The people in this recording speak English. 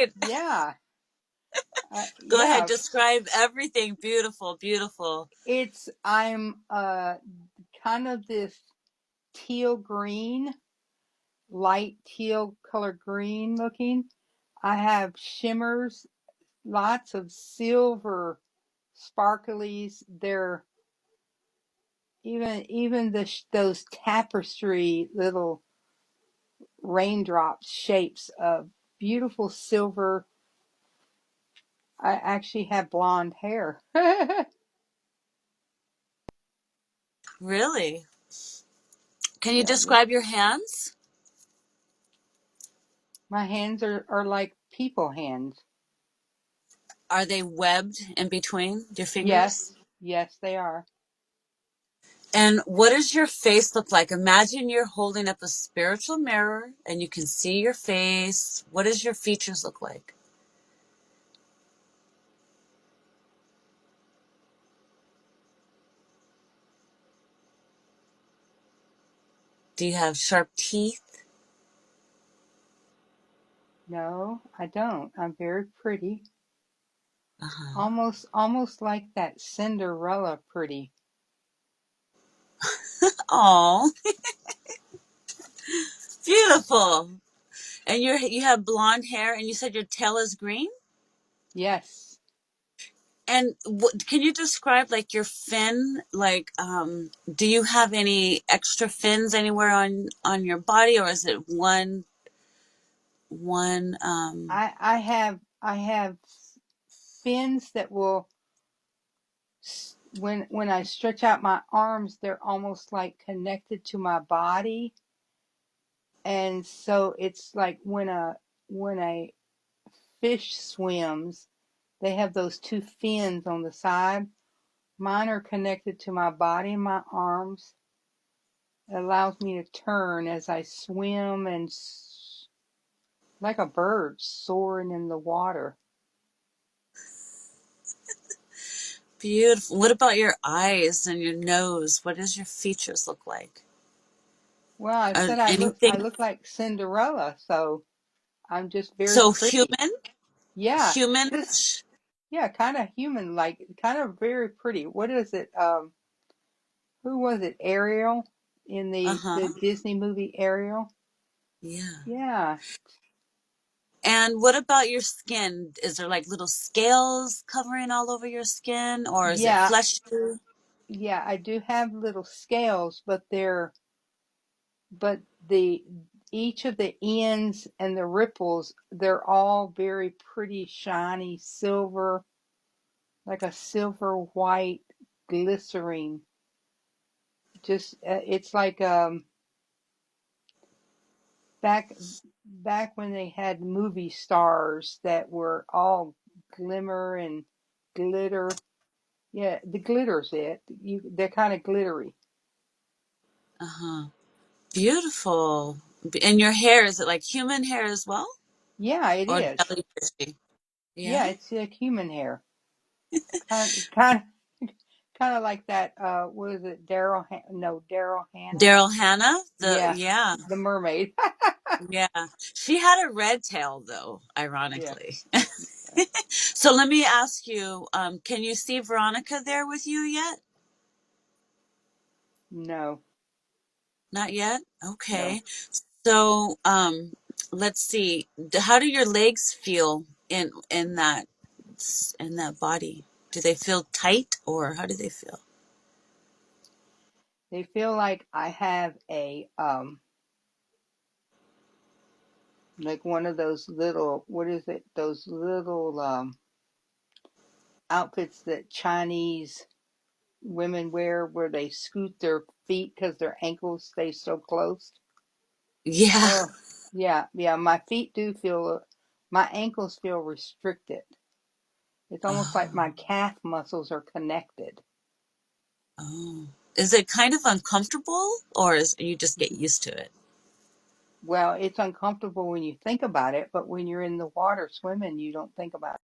great. Yeah. Go ahead, Yeah. describe everything. Beautiful, beautiful. I'm kind of this teal green, light teal color green looking. I have shimmers, lots of silver sparklies. They're even those tapestry little raindrops shapes of beautiful silver. I actually have blonde hair. Really? Can you Yeah, describe your hands? my hands are like people hands. Are they webbed in between your fingers? Yes, yes, they are. And what does your face look like? Imagine you're holding up a spiritual mirror and you can see your face. What does your features look like? Do you have sharp teeth? No, I don't. I'm very pretty. Uh-huh. Almost like that Cinderella pretty. Oh, beautiful. And you have blonde hair and you said your tail is green? Yes. And can you describe like your fin? Like, do you have any extra fins anywhere on your body, or is it one? I have fins that will when I stretch out my arms, they're almost like connected to my body. And so it's like when a fish swims, they have those two fins on the side. Mine are connected to my body and my arms. It allows me to turn as I swim and like a bird soaring in the water. Beautiful. What about your eyes and your nose? What does your features look like? Well, I said I Anything? look like Cinderella, so I'm just very So pretty. Yeah, just humanish. yeah, kind of human like, kind of very pretty. What is it? Who was it? Ariel in the Uh-huh. Disney movie Ariel? Yeah. Yeah. And what about your skin? Is there like little scales covering all over your skin, or is it Yeah, fleshy? yeah, I do have little scales, but the each of the ends and the ripples, they're all very pretty, shiny silver, like a silver white glycerine. Just it's like back back when they had movie stars that were all glimmer and glitter. Yeah, the glitter's it. They're kind of glittery. Uh-huh. Beautiful. And your hair, is it like human hair as well? Yeah, it Or is. jellyfishy? Yeah. Yeah, it's like human hair. Kind of like that. What is it? No, Daryl Hannah. Daryl Hannah? Yeah, Yeah. the mermaid. Yeah. She had a red tail though, Yeah. ironically. So let me ask you, can you see Veronica there with you yet? No, Not yet? no. Okay. So, let's see. How do your legs feel in that body? Do they feel tight or how do they feel? They feel like I have like one of those little, what is it? Those little outfits that Chinese women wear where they scoot their feet because their ankles stay so close. Yeah. Oh, yeah, yeah. My feet do feel, my ankles feel restricted. It's almost like my Oh, calf muscles are connected. oh. Is it kind of uncomfortable or is you just get used to it? Well, it's uncomfortable when you think about it, but when you're in the water swimming, you don't think about it.